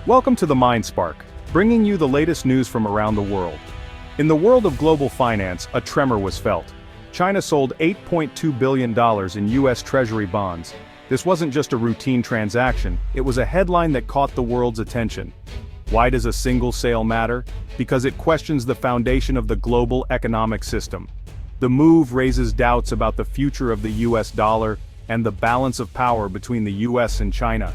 Welcome to the Mind Spark, bringing you the latest news from around the world. In the world of global finance, a tremor was felt. China sold $8.2 billion in U.S. Treasury bonds. This wasn't just a routine transaction, it was a headline that caught the world's attention. Why does a single sale matter? Because it questions the foundation of the global economic system. The move raises doubts about the future of the U.S. dollar and the balance of power between the U.S. and China.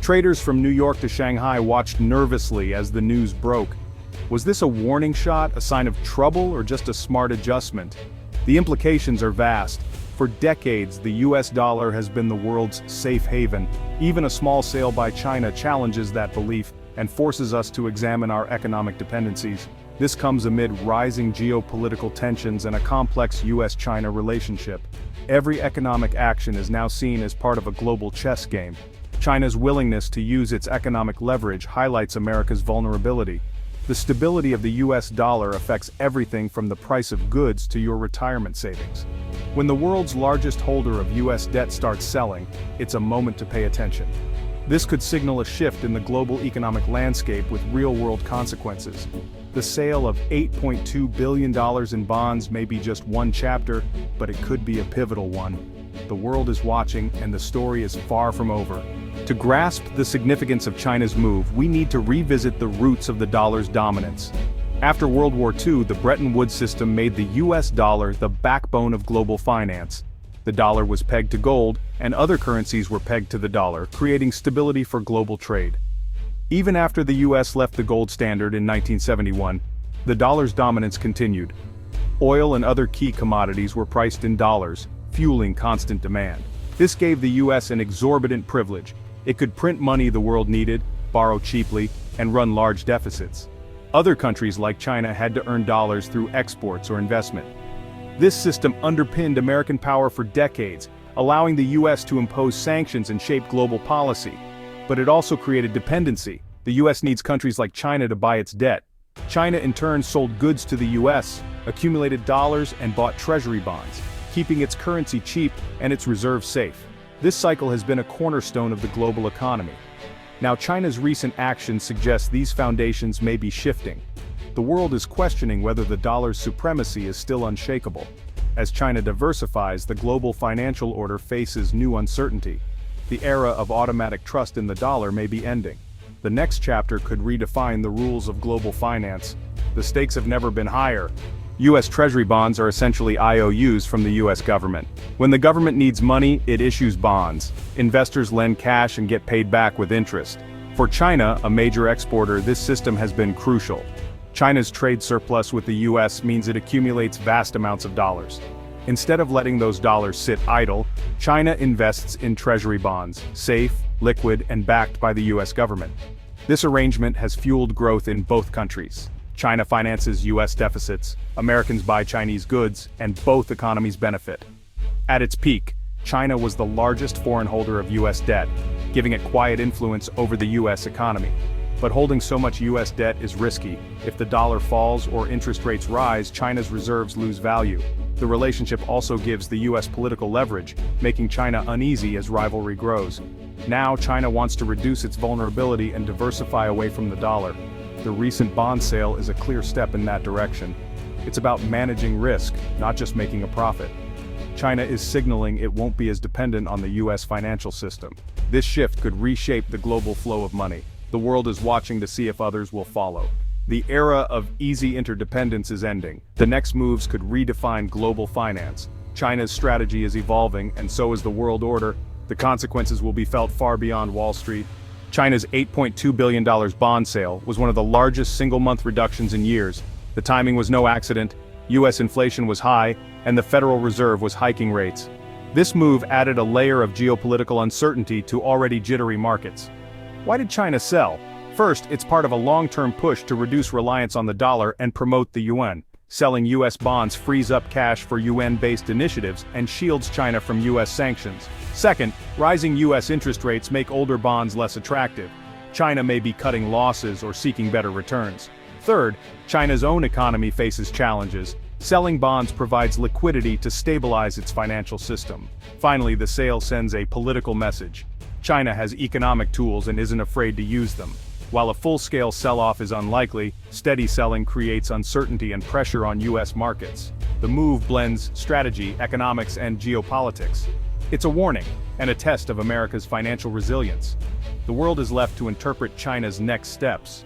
Traders from New York to Shanghai watched nervously as the news broke. Was this a warning shot, a sign of trouble, or just a smart adjustment? The implications are vast. For decades, the US dollar has been the world's safe haven. Even a small sale by China challenges that belief and forces us to examine our economic dependencies. This comes amid rising geopolitical tensions and a complex US-China relationship. Every economic action is now seen as part of a global chess game. China's willingness to use its economic leverage highlights America's vulnerability. The stability of the US dollar affects everything from the price of goods to your retirement savings. When the world's largest holder of US debt starts selling, it's a moment to pay attention. This could signal a shift in the global economic landscape with real-world consequences. The sale of $8.2 billion in bonds may be just one chapter, but it could be a pivotal one. The world is watching, and the story is far from over. To grasp the significance of China's move, we need to revisit the roots of the dollar's dominance. After World War II, the Bretton Woods system made the US dollar the backbone of global finance. The dollar was pegged to gold, and other currencies were pegged to the dollar, creating stability for global trade. Even after the US left the gold standard in 1971, the dollar's dominance continued. Oil and other key commodities were priced in dollars, fueling constant demand. This gave the US an exorbitant privilege. It could print money the world needed, borrow cheaply, and run large deficits. Other countries like China had to earn dollars through exports or investment. This system underpinned American power for decades, allowing the US to impose sanctions and shape global policy. But it also created dependency. The US needs countries like China to buy its debt. China in turn sold goods to the US, accumulated dollars, and bought treasury bonds, keeping its currency cheap and its reserves safe. This cycle has been a cornerstone of the global economy. Now, China's recent actions suggest these foundations may be shifting. The world is questioning whether the dollar's supremacy is still unshakable. As China diversifies, the global financial order faces new uncertainty. The era of automatic trust in the dollar may be ending. The next chapter could redefine the rules of global finance. The stakes have never been higher. U.S. Treasury bonds are essentially IOUs from the U.S. government. When the government needs money, it issues bonds. Investors lend cash and get paid back with interest. For China, a major exporter, this system has been crucial. China's trade surplus with the U.S. means it accumulates vast amounts of dollars. Instead of letting those dollars sit idle, China invests in treasury bonds, safe, liquid, and backed by the U.S. government. This arrangement has fueled growth in both countries. China finances U.S. deficits, Americans buy Chinese goods, and both economies benefit. At its peak, China was the largest foreign holder of U.S. debt, giving it quiet influence over the U.S. economy. But holding so much U.S. debt is risky. If the dollar falls or interest rates rise, China's reserves lose value. The relationship also gives the U.S. political leverage, making China uneasy as rivalry grows. Now, China wants to reduce its vulnerability and diversify away from the dollar. The recent bond sale is a clear step in that direction. It's about managing risk, not just making a profit. China is signaling it won't be as dependent on the U.S. financial system. This shift could reshape the global flow of money. The world is watching to see if others will follow. The era of easy interdependence is ending. The next moves could redefine global finance. China's strategy is evolving, and so is the world order. The consequences will be felt far beyond Wall Street. China's $8.2 billion bond sale was one of the largest single-month reductions in years. The timing was no accident, U.S. inflation was high, and the Federal Reserve was hiking rates. This move added a layer of geopolitical uncertainty to already jittery markets. Why did China sell? First, it's part of a long-term push to reduce reliance on the dollar and promote the yuan. Selling U.S. bonds frees up cash for yuan-based initiatives and shields China from U.S. sanctions. Second, rising U.S. interest rates make older bonds less attractive. China may be cutting losses or seeking better returns. Third, China's own economy faces challenges. Selling bonds provides liquidity to stabilize its financial system. Finally, the sale sends a political message. China has economic tools and isn't afraid to use them. While a full-scale sell-off is unlikely, steady selling creates uncertainty and pressure on U.S. markets. The move blends strategy, economics, and geopolitics. It's a warning, and a test of America's financial resilience. The world is left to interpret China's next steps.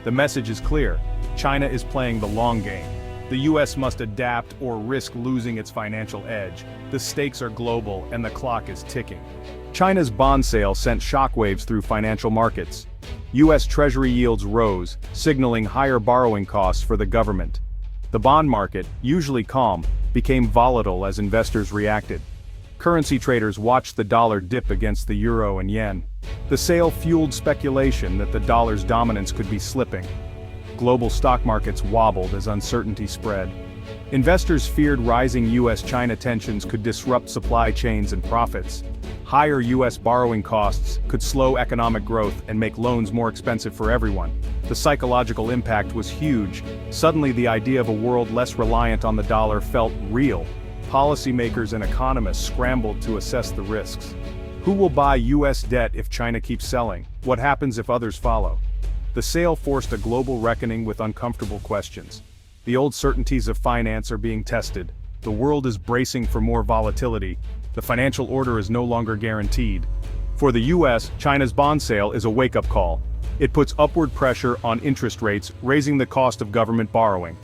The message is clear: China is playing the long game. The U.S. must adapt or risk losing its financial edge. The stakes are global, and the clock is ticking. China's bond sale sent shockwaves through financial markets. U.S. Treasury yields rose, signaling higher borrowing costs for the government. The bond market, usually calm, became volatile as investors reacted. Currency traders watched the dollar dip against the euro and yen. The sale fueled speculation that the dollar's dominance could be slipping. Global stock markets wobbled as uncertainty spread. Investors feared rising U.S.-China tensions could disrupt supply chains and profits. Higher U.S. borrowing costs could slow economic growth and make loans more expensive for everyone. The psychological impact was huge. Suddenly, the idea of a world less reliant on the dollar felt real. Policymakers and economists scrambled to assess the risks. Who will buy U.S. debt if China keeps selling? What happens if others follow? The sale forced a global reckoning with uncomfortable questions. The old certainties of finance are being tested. The world is bracing for more volatility. The financial order is no longer guaranteed. For the U.S., China's bond sale is a wake-up call. It puts upward pressure on interest rates, raising the cost of government borrowing.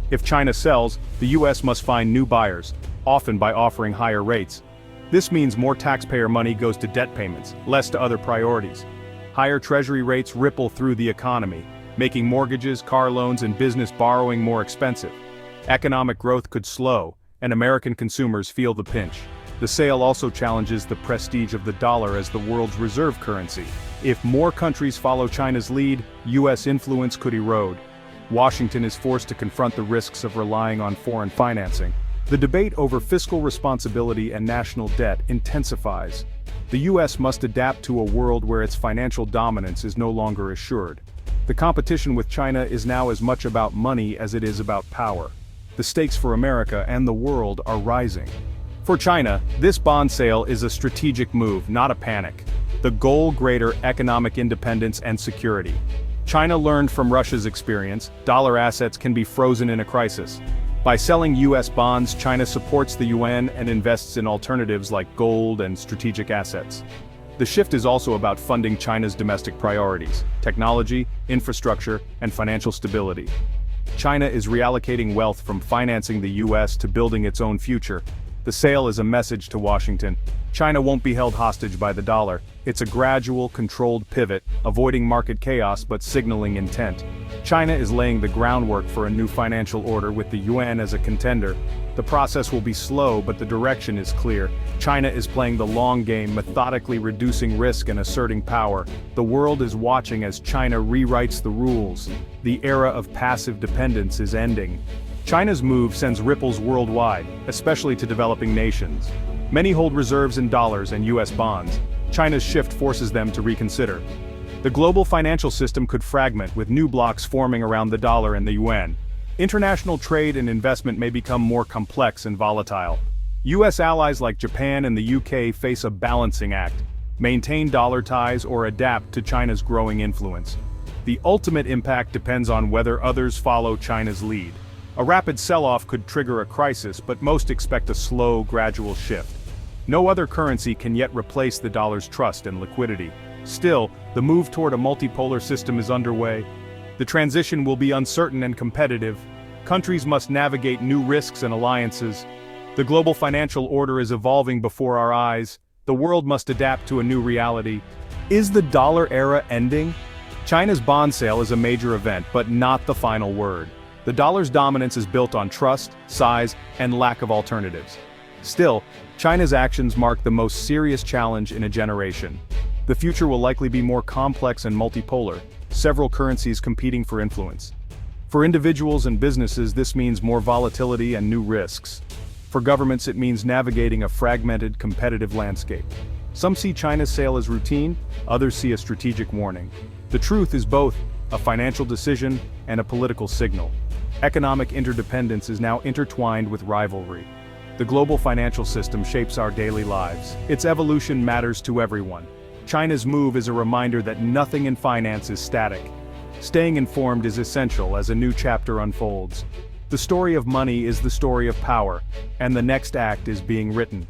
If China sells, the U.S. must find new buyers, often by offering higher rates. This means more taxpayer money goes to debt payments, less to other priorities. Higher Treasury rates ripple through the economy, making mortgages, car loans, and business borrowing more expensive. Economic growth could slow, and American consumers feel the pinch. The sale also challenges the prestige of the dollar as the world's reserve currency. If more countries follow China's lead, U.S. influence could erode. Washington is forced to confront the risks of relying on foreign financing. The debate over fiscal responsibility and national debt intensifies. The U.S. must adapt to a world where its financial dominance is no longer assured. The competition with China is now as much about money as it is about power. The stakes for America and the world are rising. For China, this bond sale is a strategic move, not a panic. The goal: greater economic independence and security. China learned from Russia's experience: dollar assets can be frozen in a crisis. By selling U.S. bonds, China supports the yuan and invests in alternatives like gold and strategic assets. The shift is also about funding China's domestic priorities: technology, infrastructure, and financial stability. China is reallocating wealth from financing the U.S. to building its own future. The sale is a message to Washington: China won't be held hostage by the dollar. It's a gradual, controlled pivot, avoiding market chaos but signaling intent. China is laying the groundwork for a new financial order with the yuan as a contender. The process will be slow, but the direction is clear. China is playing the long game, methodically reducing risk and asserting power. The world is watching as China rewrites the rules. The era of passive dependence is ending. China's move sends ripples worldwide, especially to developing nations. Many hold reserves in dollars and U.S. bonds. China's shift forces them to reconsider. The global financial system could fragment, with new blocks forming around the dollar and the yuan. International trade and investment may become more complex and volatile. U.S. allies like Japan and the U.K. face a balancing act: maintain dollar ties or adapt to China's growing influence. The ultimate impact depends on whether others follow China's lead. A rapid sell-off could trigger a crisis, but most expect a slow, gradual shift. No other currency can yet replace the dollar's trust and liquidity. Still, the move toward a multipolar system is underway. The transition will be uncertain and competitive. Countries must navigate new risks and alliances. The global financial order is evolving before our eyes. The world must adapt to a new reality. Is the dollar era ending? China's bond sale is a major event, but not the final word. The dollar's dominance is built on trust, size, and lack of alternatives. Still, China's actions mark the most serious challenge in a generation. The future will likely be more complex and multipolar, several currencies competing for influence. For individuals and businesses, this means more volatility and new risks. For governments, it means navigating a fragmented, competitive landscape. Some see China's sale as routine, others see a strategic warning. The truth is both a financial decision and a political signal. Economic interdependence is now intertwined with rivalry. The global financial system shapes our daily lives. Its evolution matters to everyone. China's move is a reminder that nothing in finance is static. Staying informed is essential as a new chapter unfolds. The story of money is the story of power, and the next act is being written.